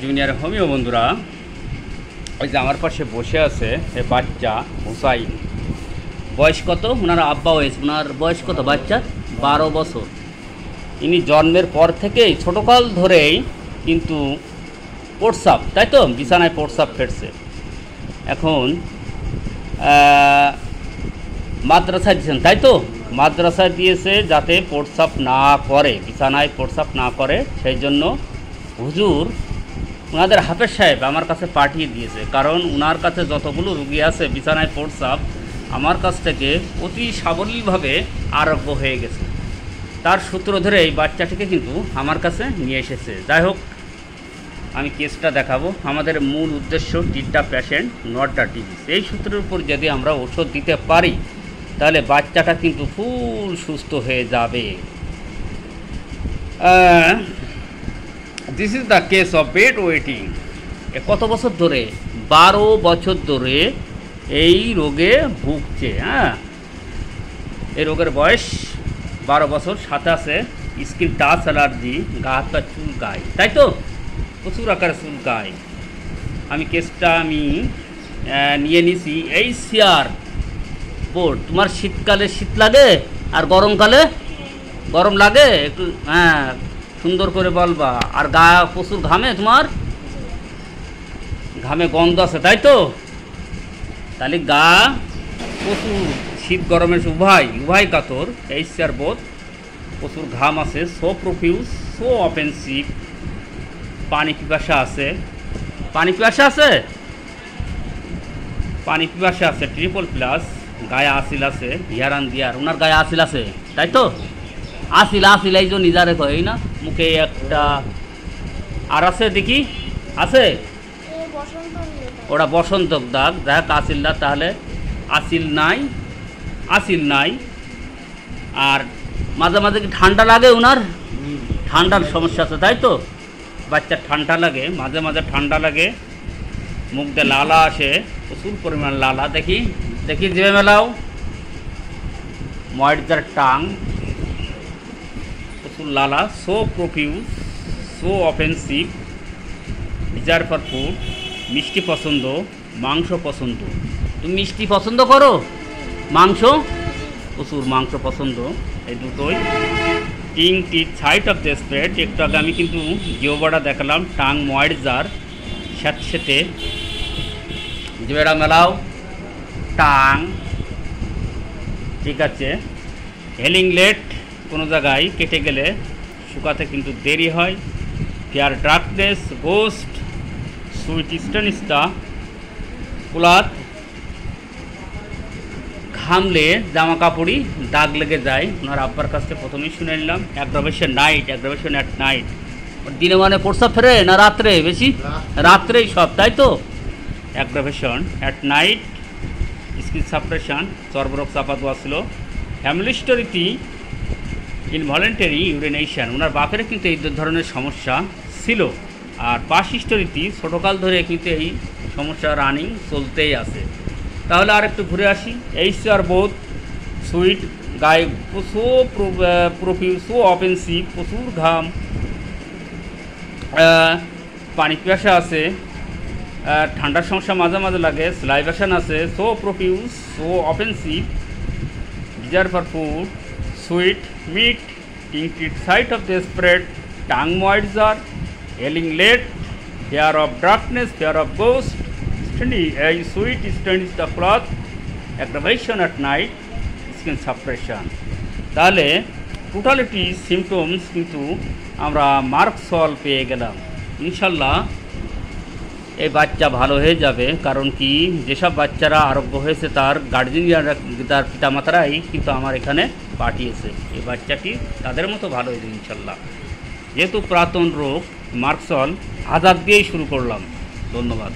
Junior homeo বন্ধুরা, ওই যে আমার পাশে বসে আছে এ বাচ্চা হুসাইন। বয়স কত? ওনার আব্বা হয়েছে, ওনার বয়স কত বাচ্চার? 12 বছর। ইনি জন্মের পর থেকেই ছোটোকাল ধরেই কিন্তু প্রস্রাব, তাই তো, বিছানায় প্রস্রাব ফেটছে। এখন মাদ্রাসায় দিয়েছেন, তাই তো, মাদ্রাসায় দিয়েছে যাতে প্রস্রাব না করে, বিছানায় প্রস্রাব না করে। সেই জন্য হুজুর ওনাদের হাফেজ সাহেব আমার কাছে পাঠিয়ে দিয়েছে, কারণ ওনার কাছে যতগুলো রুগী আছে বিছানায় প্রস্রাব আমার কাছ থেকে অতি সাবলীলভাবে আরোগ্য হয়ে গেছে। তার সূত্র ধরে এই বাচ্চাটিকে কিন্তু আমার কাছে নিয়ে এসেছে। যাই হোক, আমি কেসটা দেখাবো। আমাদের মূল উদ্দেশ্য টিটা পেশেন্ট নট দ্য ডিজিজ। এই সূত্রের উপর যদি আমরা ওষুধ দিতে পারি তাহলে বাচ্চাটা কিন্তু ফুল সুস্থ হয়ে যাবে। This is the case of bed waiting. কত বছর ধরে? 12 বছর ধরে এই রোগে ভুগছে। এই রোগের বয়স 12 বছর। সাথে আছে স্কিন টাচ অ্যালার্জি, গা হাত পা চুল গায়ে, তাই তো, প্রচুর আকারে চুল গায়ে। আমি কেসটা নিয়ে নিছি এই চেয়ার বোর্ড। তোমার শীতকালে শীত লাগে আর গরমকালে গরম লাগে একটু, সুন্দর করে বলবা। আর গা প্রচুর ঘামে, তোমার ঘামে গন্ধ আছে, তাই তো। তাহলে গা প্রচুর শীত গরমের উভয় কাতর, এই চেয়ার বোধ প্রচুর ঘাম আছে, সো প্রফিউজ, সো অফেন্সিভ। পানি পিপাসা আছে, পানি পিপাসা আছে, পানি পিপাসা আছে, ট্রিপল প্লাস। গায়ে আসিল আছে, হিয়ারান দিয়ার। ওনার গায়ে আসিল আছে, তাই তো, আসিল এই যে নিজারে কই না, মুখে একটা আর আছে, দেখি আছে, ওটা বসন্ত দাগ। দেখ আসিল না, তাহলে আসিল নাই। আর মাঝে মাঝে কি ঠান্ডা লাগে? ওনার ঠান্ডার সমস্যা আছে, তাই তো। বাচ্চার ঠান্ডা লাগে, মাঝে মাঝে ঠান্ডা লাগে, মুখ দিয়ে লালা আসে, প্রচুর পরিমাণ লালা। দেখি জিভে মেলাও। ময়েডজার টাং, প্রচুর লালা, so profuse, so offensive. Desire for food, মিষ্টি পছন্দ, মাংস পছন্দ। তুমি মিষ্টি পছন্দ করো? মাংস, প্রচুর মাংস পছন্দ, এই দুটোই। টিং টিথ সাইট অফ দ্য স্প্রেড। একটু আগে আমি কিন্তু জিওবাটা দেখালাম। টাং ময়েডজার, স্যাঁতস্যাঁতে, জিভেটা মেলাও, টাং, ঠিক আছে। হেলিং লেট, কোনো জায়গায় কেটে গেলে শুকাতে কিন্তু দেরি হয়। ফেয়ার ডার্কনেস, গোস্ট, সুইট স্টানিস্টা, কুলাত, ঘামলে জামা কাপড়ই দাগ লেগে যায়। ওনার আব্বার কাছ থেকে প্রথমেই শুনে নিলাম। Aggravation at night. দিনে মানে প্রস্রাব ফেরে না রাত্রে? বেশি রাত্রেই সব, তাই তো। Aggravation at night, skin suppression, চর্মরোগ চাপা দেওয়া ছিল। ফ্যামিলি হিস্টোরিতে ইনভলেন্টারি ইউরিনেশন, ওনার বাপের কিন্তু এই ধরনের সমস্যা ছিল। আর পাস হিস্টোরিতে ছোটোকাল ধরে কিন্তু এই সমস্যা রানিং চলতেই আছে। তাহলে আর একটু ঘুরে আসি। এই চেয়ার বোধ সুইট, গায়ে প্রফিউজ, সো অফেন্সিভ, প্রচুর ঘাম, পানি পিপাসা আছে, ঠান্ডার সমস্যা মাঝে মাঝে লাগে, স্লাইভেশন আছে, so profuse, so offensive. Desire for food, sweet meat, টিং টিট sight of the spread, tongue moisture, healing late, fear of darkness, fear of ghost, এই sweat stains the cloth, aggravation at night, skin suppression. তাহলে totality symptoms কিন্তু আমরা merc sol পেয়ে গেলাম। ইনশাল্লাহ এই বাচ্চা ভালো হয়ে যাবে। কারণ কি, যেসব বাচ্চারা আরোগ্য হয়েছে তার গার্জিয়ানরা, তার পিতামাতারাই কিন্তু আমার এখানে পাঠিয়েছে। এই বাচ্চাটি তাদের মতো ভালো হয়ে যাবে ইনশাল্লাহ। যেহেতু পুরাতন রোগ, মার্কসল 1000 দিয়েই শুরু করলাম। ধন্যবাদ।